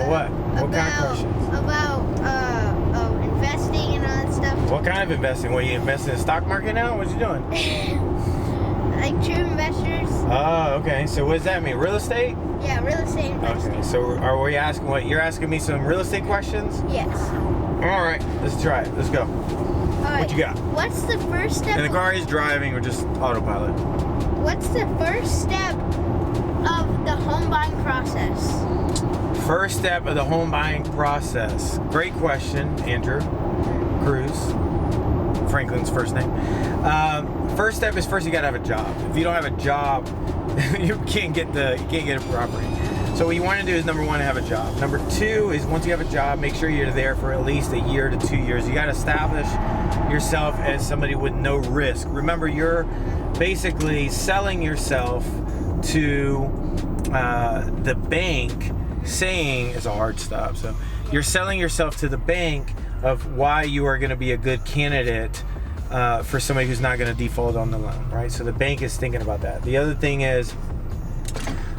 About what? What kind of questions? About investing and all that stuff. What kind of investing? What, you investing in the stock market now? What you doing? Like true investors. Oh, okay. So what does that mean? Real estate? Yeah, real estate investing. Okay. So are we asking what? You're asking me some real estate questions? Yes. All right. Let's try it. Let's go. All right. What you got? What's the first step? And the car is driving or just autopilot? What's the first step of the home buying process? First step of the home buying process. Great question, Andrew Cruz. Franklin's first name. First step is first you gotta have a job. If you don't have a job, you can't get a property. So what you want to do is, number one, have a job. Number two is, once you have a job, make sure you're there for at least a year to 2 years. You got to establish yourself as somebody with no risk. Remember, you're basically selling yourself to the bank, saying, it's a hard stop, so you're selling yourself to the bank of why you are going to be a good candidate for somebody who's not going to default on the loan, right? So the bank is thinking about that. The other thing is,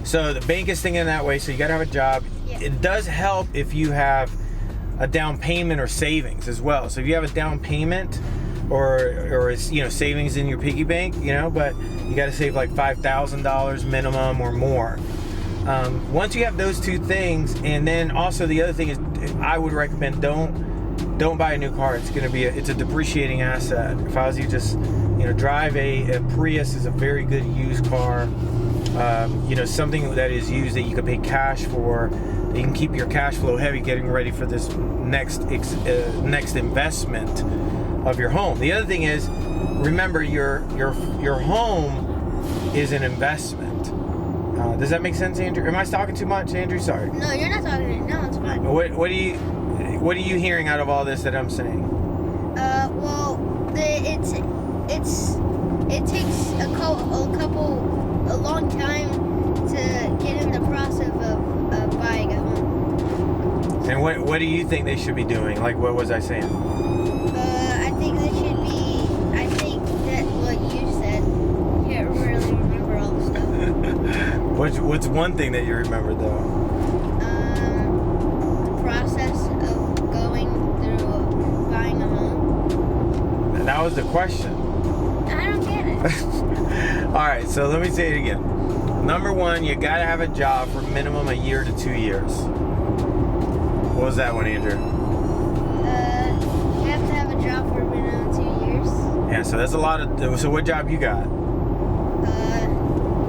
so the bank is thinking that way, so you got to have a job. Yeah. It does help if you have a down payment or savings as well. So if you have a down payment or it's, savings in your piggy bank, but you got to save like $5,000 minimum or more. Once you have those two things, and then also the other thing is, I would recommend don't buy a new car. It's a depreciating asset. If I was you, just drive a Prius is a very good used car. Something that is used that you can pay cash for. You can keep your cash flow heavy, getting ready for this next investment of your home. The other thing is, remember your home is an investment. Does that make sense, Andrew? Am I talking too much, Andrew? Sorry. No, you're not talking. No, it's fine. What are you hearing out of all this that I'm saying? It takes a long time to get in the process of buying a home. And what do you think they should be doing? Like, what was I saying? I think they should be. I think that what you said. Can't really remember all the stuff. What's one thing that you remember though? The process of going through buying a home. That was the question. I don't get it. All right, so let me say it again. Number one, you gotta have a job for minimum a year to 2 years. What was that one, Andrew? You have to have a job for minimum 2 years. Yeah, so that's a lot of. So what job you got?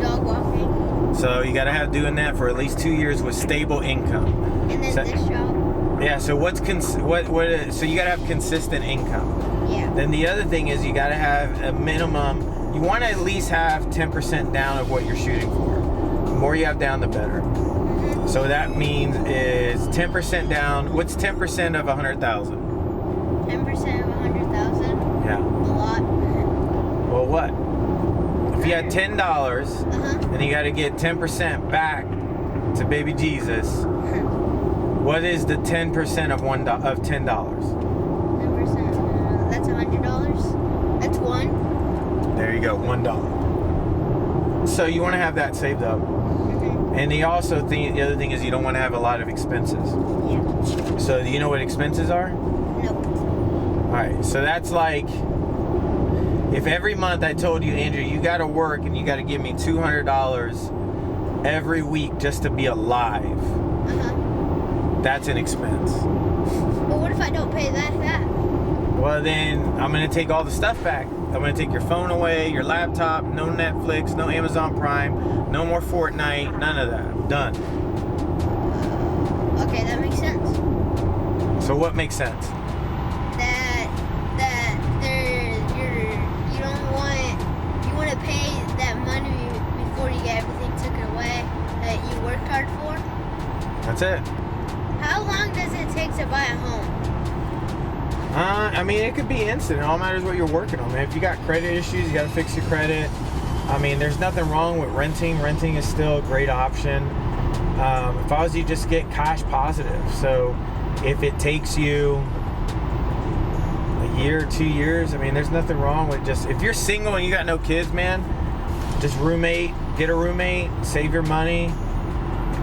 Dog walking. So you gotta have doing that for at least 2 years with stable income. And then this job. Yeah. So so you gotta have consistent income. Yeah. Then the other thing is, you gotta have a minimum. You want to at least have 10% down of what you're shooting for. The more you have down, the better. Mm-hmm. So that means is 10% down. What's 10% of 100,000? 10% of 100,000. Yeah. A lot. Well, what? If you had $10 and you got to get 10% back to baby Jesus, what is the 10% of $10? 10%. That's $100. That's one. There you go, $1. So you want to have that saved up. Mm-hmm. And the other thing is, you don't want to have a lot of expenses. Yeah. So do you know what expenses are? Nope. All right, so that's like, if every month I told you, Andrew, you got to work and you got to give me $200 every week just to be alive, that's an expense. But what if I don't pay that back? Well, then I'm going to take all the stuff back. I'm going to take your phone away, your laptop, no Netflix, no Amazon Prime, no more Fortnite, none of that. I'm done. Okay, that makes sense. So what makes sense? You want to pay that money before you get everything taken away that you worked hard for? That's it. How long does it take to buy a home? I mean, it could be instant. It all matters what you're working on, man. If you got credit issues, you got to fix your credit. I mean, there's nothing wrong with renting. Renting is still a great option. If I was you, just get cash positive. So if it takes you a year, 2 years, I mean, there's nothing wrong with just, if you're single and you got no kids, man, just get a roommate, save your money,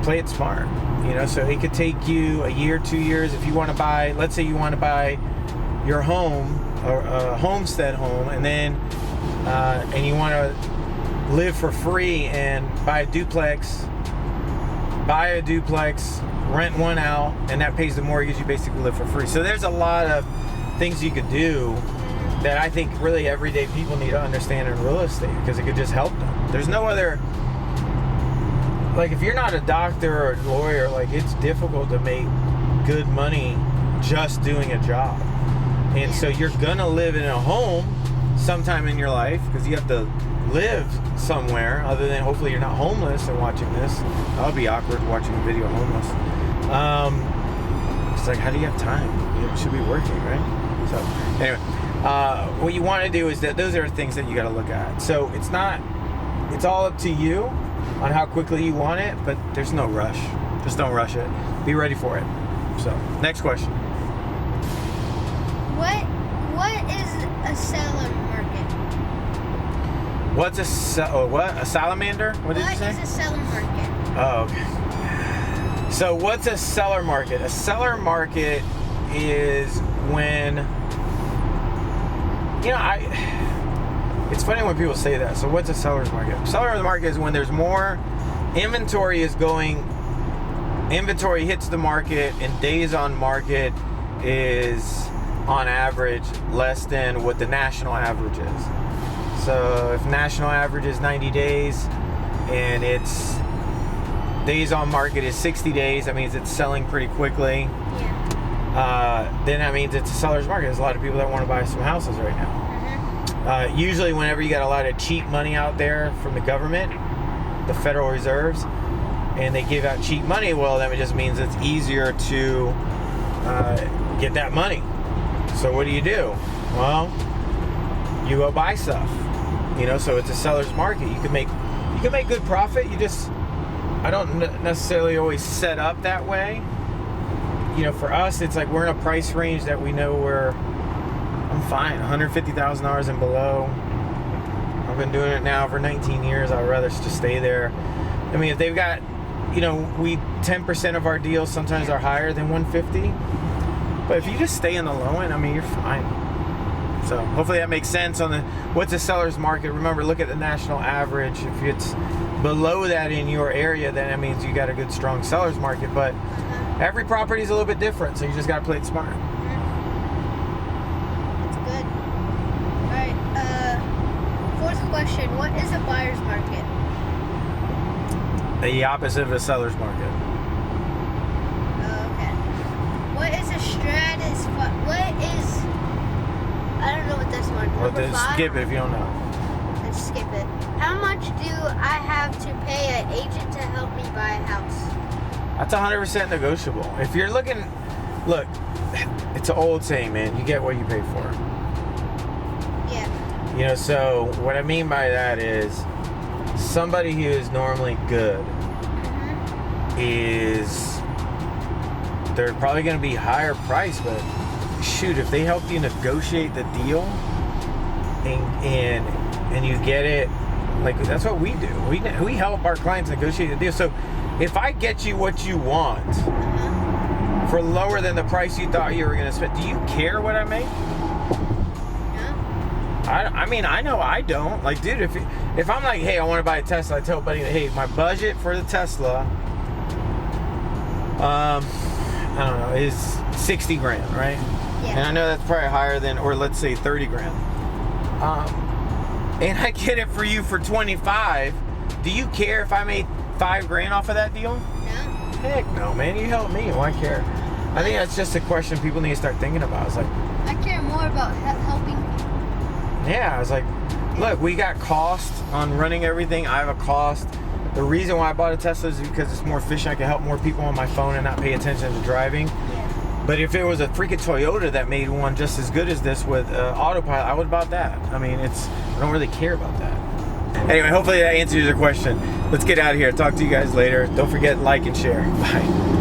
play it smart. You know, so it could take you a year, 2 years. If you want to buy, let's say you want to buy your home, or a homestead home, and then and you want to live for free and buy a duplex, rent one out, and that pays the mortgage. You basically live for free. So there's a lot of things you could do that I think really everyday people need to understand in real estate, because it could just help them. There's no other, like, if you're not a doctor or a lawyer, like, it's difficult to make good money just doing a job. And so you're gonna live in a home sometime in your life, because you have to live somewhere other than, hopefully you're not homeless and watching this. That would be awkward, watching a video homeless. It's like, how do you have time? You should be working, right? So anyway, what you want to do is that those are things that you got to look at. So it's all up to you on how quickly you want it, but there's no rush. Just don't rush it. Be ready for it. So next question. What is a seller market? What's a salamander? What did you say? What is a seller market? Oh, okay. So what's a seller market? A seller market is when, you know, it's funny when people say that. So what's a seller's market? Seller's market is when there's more inventory inventory hits the market, and days on market is on average less than what the national average is. So if national average is 90 days and its days on market is 60 days, that means it's selling pretty quickly. Yeah. Then that means it's a seller's market. There's a lot of people that want to buy some houses right now. Usually whenever you got a lot of cheap money out there from the government, the Federal Reserves, and they give out cheap money, well, that just means it's easier to get that money. So what do? Well, you go buy stuff. You know, so it's a seller's market. You can make good profit. I don't necessarily always set up that way. You know, for us, it's like we're in a price range that we know I'm fine. $150,000 and below. I've been doing it now for 19 years. I'd rather just stay there. I mean, if they've got, you know, 10% of our deals sometimes are higher than 150. But if you just stay in the low end, I mean, you're fine. So hopefully that makes sense on what's a seller's market. Remember, look at the national average. If it's below that in your area, then that means you got a good, strong seller's market. But every property is a little bit different, so you just got to play it smart. That's good. All right. Fourth question: what is a buyer's market? The opposite of a seller's market. Okay. What is a stratus? What is? I don't know what this one. Well, then skip it if you don't know. Let's skip it. How much do I have to pay an agent to help me buy a house? That's 100% negotiable. If you're look, it's an old saying, man. You get what you pay for. Yeah. You know, so what I mean by that is somebody who is normally good is, they're probably going to be higher price, but shoot, if they help you negotiate the deal and you get it, like, that's what we do. We help our clients negotiate the deal. So if I get you what you want for lower than the price you thought you were going to spend, do you care what I make? No. I mean, I know I don't. Like, dude, if I'm like, hey, I want to buy a Tesla, I tell buddy, hey, my budget for the Tesla, I don't know, is 60 grand, right? Yeah. And I know that's probably higher than, or let's say 30 grand. And I get it for you for 25. Do you care if I made 5 grand off of that deal? No. Heck no, man. You help me. Why care? I think that's just a question people need to start thinking about. It's like, I care more about helping people. yeah, I was like, look, we got cost on running everything. I have a cost. The reason why I bought a Tesla is because it's more efficient. I can help more people on my phone and not pay attention to driving. Yeah. But if it was a freaking Toyota that made one just as good as this with autopilot, I would have bought that. I mean, I don't really care about that. Anyway, hopefully that answers your question. Let's get out of here. Talk to you guys later. Don't forget, like and share. Bye.